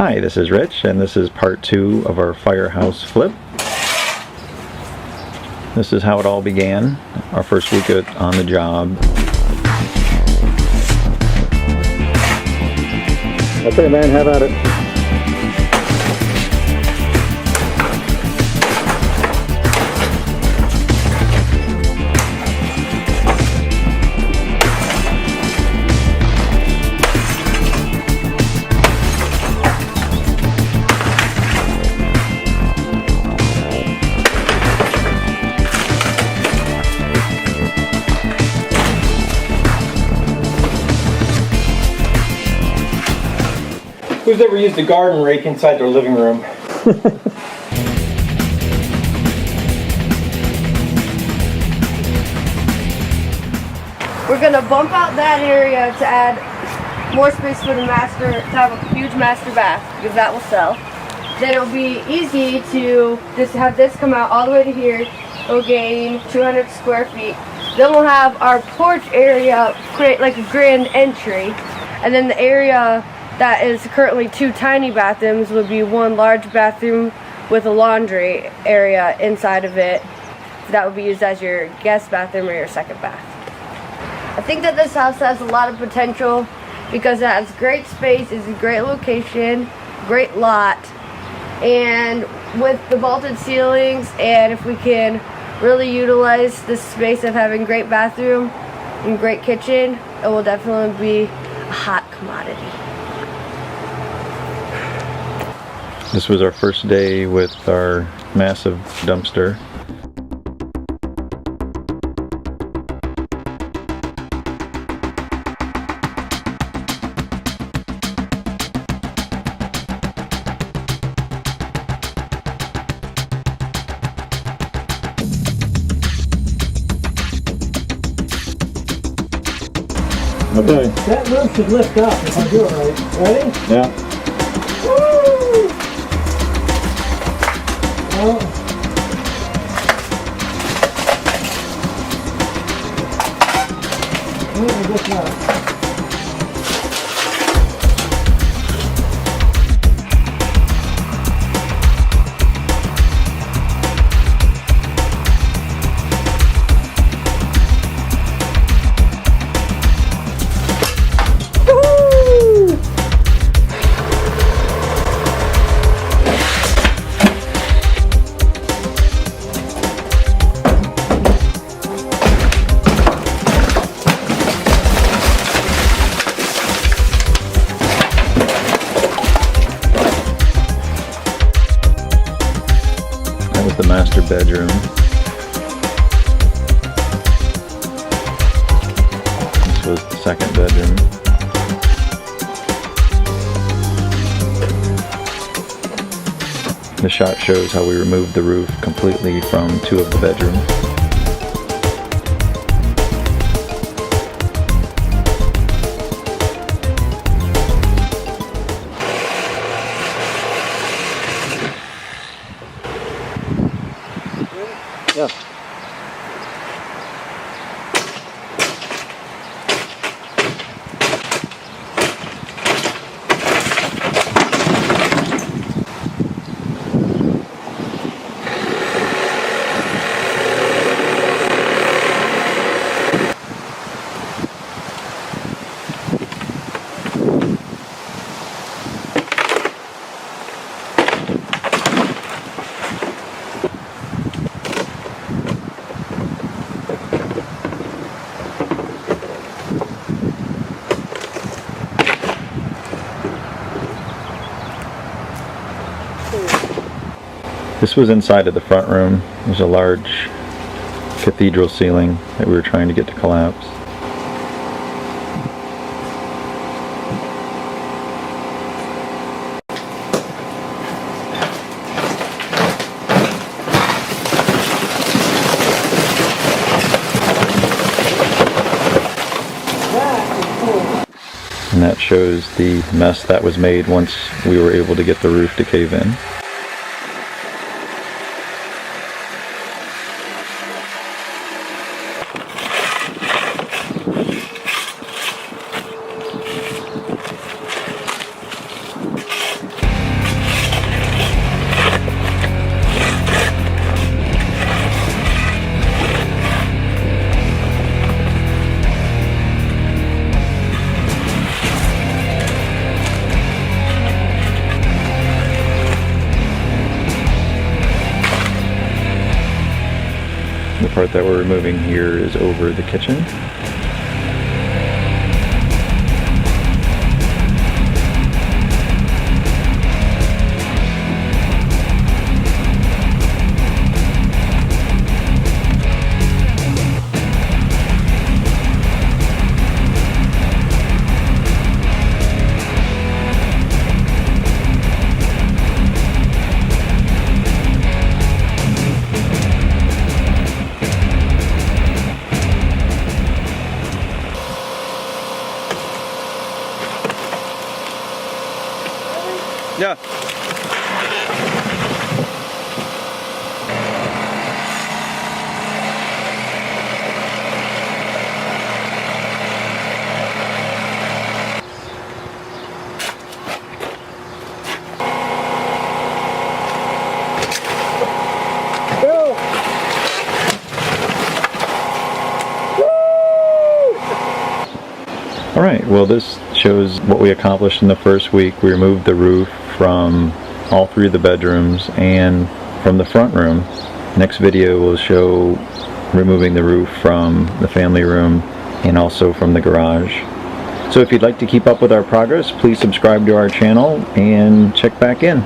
Hi, this is Rich, and this is part 2 of our firehouse flip. This is how it all began, our first week on the job. Okay man, have at it. Who's ever used a garden rake inside their living room? We're gonna bump out that area to add more space for the master, to have a huge master bath, because that will sell. Then it'll be easy to just have this come out all the way to here. It'll gain 200 square feet. Then we'll have our porch area create like a grand entry, and then the area that is currently 2 tiny bathrooms would be 1 large bathroom with a laundry area inside of it. That would be used as your guest bathroom or your second bath. I think that this house has a lot of potential because it has great space, it's a great location, great lot, and with the vaulted ceilings, and if we can really utilize the space of having great bathroom and great kitchen, it will definitely be a hot commodity. This was our first day with our massive dumpster. Okay. That roof should lift up if I do it right. Ready? Yeah. Woo! Well, I guess not. That was the master bedroom. This was the second bedroom. The shot shows how we removed the roof completely from 2 of the bedrooms. Yeah. This was inside of the front room. There's a large cathedral ceiling that we were trying to get to collapse. And that shows the mess that was made once we were able to get the roof to cave in. part that we're removing here is over the kitchen. Yeah. Alright, well this shows what we accomplished in the first week. We removed the roof from all 3 of the bedrooms and from the front room. Next video will show removing the roof from the family room and also from the garage. So if you'd like to keep up with our progress, please subscribe to our channel and check back in.